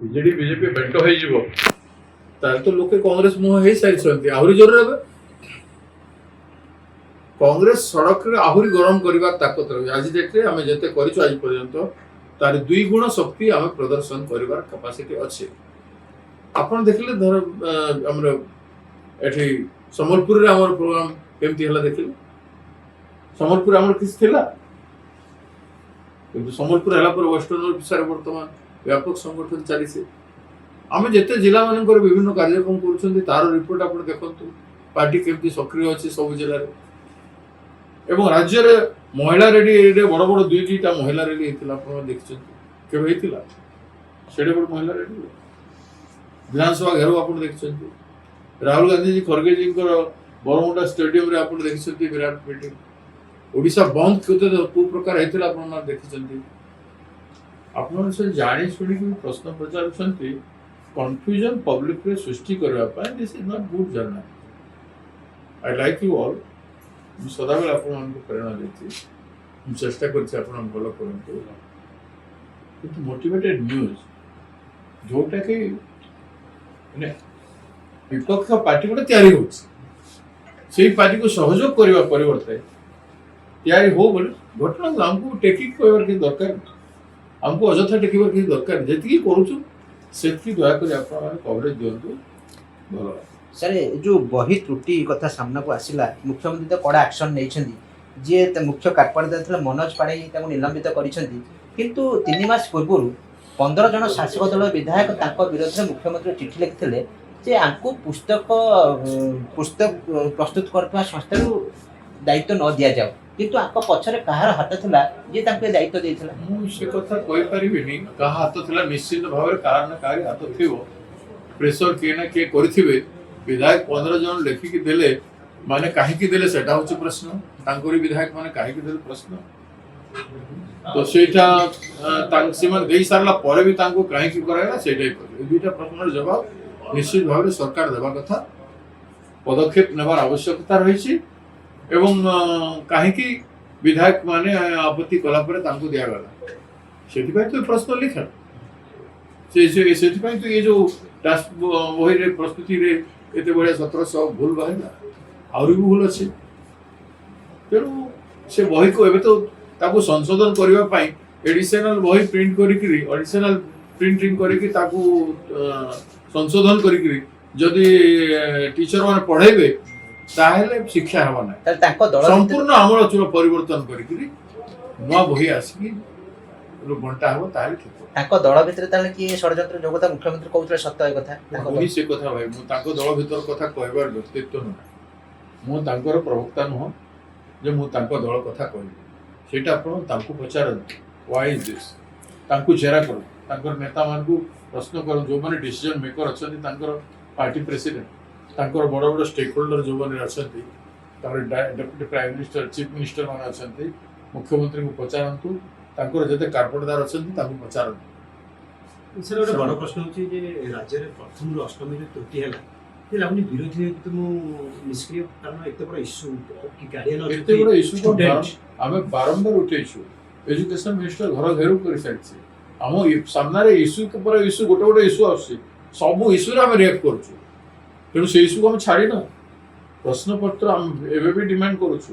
BJD BJP ଭେଟ ହେଇଯିବ ତାହେଲେ ତ ଲୋକେ କଂଗ୍ରେସ ମୁହଁ ହେଇସାରିଛନ୍ତି, ଆହୁରି ଜୋରରେ ହେବେ। କଂଗ୍ରେସ ସଡ଼କରେ ଆହୁରି ଗରମ କରିବା ତାକତ ରହିଛି। ଆଜି ଡେଟ୍ରେ ଆମେ ଯେତେ କରିଛୁ ଆଜି ପର୍ଯ୍ୟନ୍ତ ତାର 2 ଗୁଣ ଶକ୍ତି ଆମେ ପ୍ରଦର୍ଶନ କରିବାର କାପାସିଟି ଅଛି। ଆପଣ ଦେଖିଲେ ଧର ଆମର ଏଠି ସମ୍ବଲପୁରରେ ଆମର ପ୍ରୋଗ୍ରାମ କେମିତି ହେଲା ଦେଖିଲେ। ସମ୍ବଲପୁର ଆମର କିଛି ଥିଲା, କିନ୍ତୁ ସମ୍ବଲପୁର ହେଲା ପରେ ୱେଷ୍ଟର୍ଣ୍ଣ ଓଡ଼ିଶାରେ ବର୍ତ୍ତମାନ ବ୍ୟାପକ ସଂଗଠନ ଚାଲିଛି। ଆମେ ଯେତେ ଜିଲ୍ଲା ମାନଙ୍କର ବିଭିନ୍ନ କାର୍ଯ୍ୟକ୍ରମ କରୁଛନ୍ତି ତାର ରିପୋର୍ଟ ଆପଣ ଦେଖନ୍ତୁ, ପାର୍ଟି କେମିତି ସକ୍ରିୟ ଅଛି ସବୁ ଜିଲ୍ଲାରେ। ଏବଂ ରାଜ୍ୟରେ ମହିଳା ରେଡିରେ ବଡ଼ ବଡ଼ 2-2ଟା ମହିଳା ରେଡି ହେଇଥିଲା, ଆପଣ ଦେଖିଛନ୍ତି କେବେ ହେଇଥିଲା ସେଠି ଗୋଟେ ମହିଳା ରେଡି। ବିଧାନସଭା ଘେରାଉ ଆପଣ ଦେଖିଛନ୍ତି, ରାହୁଲ ଗାନ୍ଧୀଜୀ ଖଡ଼ଗେଜୀଙ୍କର ବରମୁଣ୍ଡା ଷ୍ଟାଡିୟମରେ ଆପଣ ଦେଖିଛନ୍ତି ବିରାଟ ମିଟିଂ। ଓଡ଼ିଶା ବନ୍ଦ କୋଉ ପ୍ରକାର ହେଇଥିଲା ଆପଣ ଦେଖିଛନ୍ତି। ଆପଣ ସେ ଜାଣି ଶୁଣିକି ପ୍ରଶ୍ନ ପଚାରୁଛନ୍ତି କନଫ୍ୟୁଜନ ପବ୍ଲିକରେ ସୃଷ୍ଟି କରିବା ପାଇଁ। This is not good journal. I like you all. ମୁଁ ସଦାବେଳେ ଆପଣମାନଙ୍କୁ ପ୍ରେରଣା ଦେଇଛି, ମୁଁ ଚେଷ୍ଟା କରିଛି ଆପଣ ଭଲ କରନ୍ତୁ, କିନ୍ତୁ ମୋଟିଭେଟେଡ୍ ନ୍ୟୁଜ୍ ଯୋଉଟାକି ମାନେ ବିପକ୍ଷ ପାର୍ଟି ଗୋଟେ ତିଆରି ହେଉଛି, ସେଇ ପାର୍ଟିକୁ ସହଯୋଗ କରିବା ପରିବର୍ତ୍ତେ ତିଆରି ହଉ ବୋଲି ଘଟଣାକୁ ଆମକୁ ଟେକିକି କହିବାର କିଛି ଦରକାର ନାହିଁ, ଆମକୁ ଅଯଥା ଟେକିବାର କିଛି ଦରକାର ନାହିଁ। ଯେତିକି କରୁଛୁ ସେତିକି ଦୟାକରି ଆପଣମାନେ କଭରେଜ ଦିଅନ୍ତୁ, ଭଲ। ସାର୍ ଯେଉଁ ବହି ତ୍ରୁଟି କଥା ସାମ୍ନାକୁ ଆସିଲା, ମୁଖ୍ୟମନ୍ତ୍ରୀ ତ କଡ଼ା ଆକ୍ସନ୍ ନେଇଛନ୍ତି। ଯିଏ ମୁଖ୍ୟ କାର୍ଯ୍ୟପାଳିକା ଥିଲେ ମନୋଜ ପାଢ଼ୀ ତାଙ୍କୁ ନିଲମ୍ବିତ କରିଛନ୍ତି, କିନ୍ତୁ 3 ମାସ ପୂର୍ବରୁ 15 ଜଣ ଶାସକ ଦଳ ବିଧାୟକ ତାଙ୍କ ବିରୋଧରେ ମୁଖ୍ୟମନ୍ତ୍ରୀ ଚିଠି ଲେଖିଥିଲେ ଯେ ଆଙ୍କୁ ପୁସ୍ତକ ପ୍ରସ୍ତୁତ କରୁଥିବା ସଂସ୍ଥାରୁ ଦାୟିତ୍ୱ ନ ଦିଆଯାଉ, କିନ୍ତୁ ଆଙ୍କ ପଛରେ କାହାର ହାତ ଥିଲା ଯିଏ ତାଙ୍କୁ ଏ ଦାୟିତ୍ୱ ଦେଇଥିଲା? ମୁଁ ସେ କଥା କହିପାରିବିନି କାହା ହାତ ଥିଲା, ନିଶ୍ଚିତ ଭାବରେ କାହାର ନା କାହାର ହାତ ଥିବ। ପ୍ରେସର କିଏ ନା କିଏ କରିଥିବେ। ବିଧାୟକ 15 ଜଣ ଲେଖିକି ଦେଲେ ମାନେ କାହିଁକି ଦେଲେ ସେଟା ହଉଛି ପ୍ରଶ୍ନ। ତାଙ୍କରି ବିଧାୟକ ମାନେ କାହିଁକି ଦେଲେ ପ୍ରଶ୍ନ। ତ ସେଇଟା ସେମାନେ ଦେଇ ସାରିଲା ପରେ ବି ତାଙ୍କୁ କାହିଁକି କରାଗଲା ସେଇଟା ହିଁ କହିବେ। ଏ 2ଟା ପ୍ରଶ୍ନର ଜବାବ ନିଶ୍ଚିତ ଭାବରେ ସରକାର ଦେବା କଥା, ପଦକ୍ଷେପ ନେବାର ଆବଶ୍ୟକତା ରହିଛି। ଏବଂ କାହିଁକି ବିଧାୟକ ମାନେ ଆପତ୍ତି କଲା ପରେ ତାଙ୍କୁ ଦିଆଗଲା, ସେଥିପାଇଁ ତ ପ୍ରଶ୍ନ ଲେଖା। ସେଥିପାଇଁ ତ ଏ ଯୋଉ ବହିରେ ପ୍ରସ୍ତୁତିରେ ଏତେ ବଢ଼ିଆ 1700 ଭୁଲ ବାହାରିଲା, ଆହୁରି ବି ଭୁଲ ଅଛି। ତେଣୁ ସେ ବହିକୁ ଏବେ ତ ତାକୁ ସଂଶୋଧନ କରିବା ପାଇଁ ଏଡିସନାଲ ବହି ପ୍ରିଣ୍ଟ କରିକି ଅଡିସନାଲ ପ୍ରିଣ୍ଟିଂ କରିକି ତାକୁ ସଂଶୋଧନ କରିକି ଯଦି ଟିଚର ମାନେ ପଢେଇବେ ତାହେଲେ ଶିକ୍ଷା ହେବ ନାହିଁ। ସମ୍ପୂର୍ଣ୍ଣ ଆମୂଳଚୂଳ ପରିବର୍ତ୍ତନ କରିକି ନୂଆ ବହି ଆସିକି ବଣ୍ଟା ହେବ, ତାହେଲେ ଠିକ। ତାଙ୍କ ଦଳ ଭିତରେ ତାହେଲେ କିଏ ଷଡ଼ଯନ୍ତ୍ର ଯୋଗତା ମୁଖ୍ୟମନ୍ତ୍ରୀ କହୁଥିଲେ ସତ ଏ କଥା? ସେ କଥା ଭାଇ ମୁଁ ତାଙ୍କ ଦଳ ଭିତର କଥା କହିବାର ବ୍ୟକ୍ତିତ୍ୱ ନୁହେଁ, ମୁଁ ତାଙ୍କର ପ୍ରବକ୍ତା ନୁହଁ ଯେ ମୁଁ ତାଙ୍କ ଦଳ କଥା କହିବି। ସେଇଟା ଆପଣ ତାଙ୍କୁ ପଚାରନ୍ତୁ, ହ୍ୱାଇ ଇଜ୍ ଦିସ୍। ତାଙ୍କୁ ଜେରା କରନ୍ତୁ, ତାଙ୍କର ନେତାମାନଙ୍କୁ ପ୍ରଶ୍ନ କରନ୍ତୁ, ଯେଉଁମାନେ ଡିସିଜନ ମେକର ଅଛନ୍ତି, ତାଙ୍କର ପାର୍ଟି ପ୍ରେସିଡେଣ୍ଟ, ତାଙ୍କର ବଡ଼ ବଡ଼ ଷ୍ଟେକ୍ ହୋଲ୍ଡର ଯେଉଁମାନେ ଅଛନ୍ତି, ତାଙ୍କର deputy prime minister chief minister ମାନେ ଅଛନ୍ତି, ମୁଖ୍ୟମନ୍ତ୍ରୀଙ୍କୁ ପଚାରନ୍ତୁ, ତାଙ୍କର ଯେତେ କାର୍ପଟଦାର ଅଛନ୍ତି ତାଙ୍କୁ ପଚାରନ୍ତୁ। ସାର୍ ଗୋଟେ ବଡ଼ ପ୍ରଶ୍ନ ହେଉଛି ଯେ ରାଜ୍ୟରେ ପ୍ରଥମରୁ ଅଷ୍ଟମୀରେ ତ୍ରୁଟି ହେଲା, ଲାଗୁନି ବିରୋଧୀ ହେତୁ ମୁଁ ନିଷ୍କ୍ରିୟ, କାରଣ ଏତେ ବଡ଼ ଇସ୍ୟୁ ଏତେ ବଡ଼ ଇସ୍ୟୁ ଆମେ ବାରମ୍ବାର ଉଠେଇଛୁ। ଏଜୁକେସନ ମିନିଷ୍ଟର ଘର ଘେରାଉ କରିସାରିଛି। ଆମ ସାମ୍ନାରେ ଇସ୍ୟୁ ପରେ ଇସ୍ୟୁ ଗୋଟେ ଗୋଟେ ଇସ୍ୟୁ ଆସୁଛି, ସବୁ ଇସ୍ୟୁରେ ଆମେ ରିଆକ୍ଟ କରୁଛୁ। ତେଣୁ ସେ ଇସ୍ୟୁକୁ ଆମେ ଛାଡ଼ିନ, ପ୍ରଶ୍ନପତ୍ର ଆମେ ଏବେ ବି ଡିମାଣ୍ଡ କରୁଛୁ।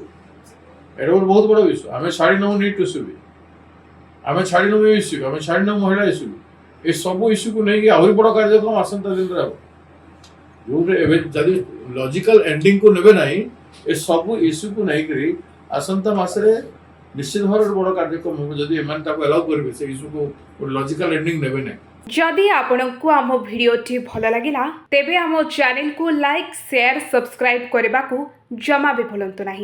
ଏଇଟା ଗୋଟେ ବହୁତ ବଡ଼ ଇସ୍ୟୁ, ଆମେ ଛାଡ଼ି ନେବୁ ନିଟ୍ ଇସ୍ୟୁ ବି, ଆମେ ଛାଡ଼ି ନେବୁ ଏ ଇସ୍ୟୁ, ଆମେ ଛାଡ଼ି ନେବୁ ମହିଳା ଇସ୍ୟୁ ବି। ଏସବୁ ଇସ୍ୟୁକୁ ନେଇକି ଆହୁରି ବଡ଼ କାର୍ଯ୍ୟକ୍ରମ ଆସନ୍ତା ଦିନରେ ହେବ, ଯୋଉଠି ଏବେ ଯଦି ଲଜିକାଲ ଏଣ୍ଡିଂକୁ ନେବେ ନାହିଁ, ଏସବୁ ଇସ୍ୟୁକୁ ନେଇକରି ଆସନ୍ତା ମାସରେ ନିଶ୍ଚିତ ଭାବରେ ବଡ଼ କାର୍ଯ୍ୟକ୍ରମ ହେବ। ଯଦି ଏମାନେ ତାକୁ ଆଲାଉ କରିବେ ସେ ଇସ୍ୟୁକୁ ଲଜିକାଲ ଏଣ୍ଡିଂ ନେବେ ନାହିଁ। जदि आपंक आम भिडी भल लगा तेब आम चैनल को लाइक शेयर सब्सक्राइब करने को जमा भी भूलु नहीं।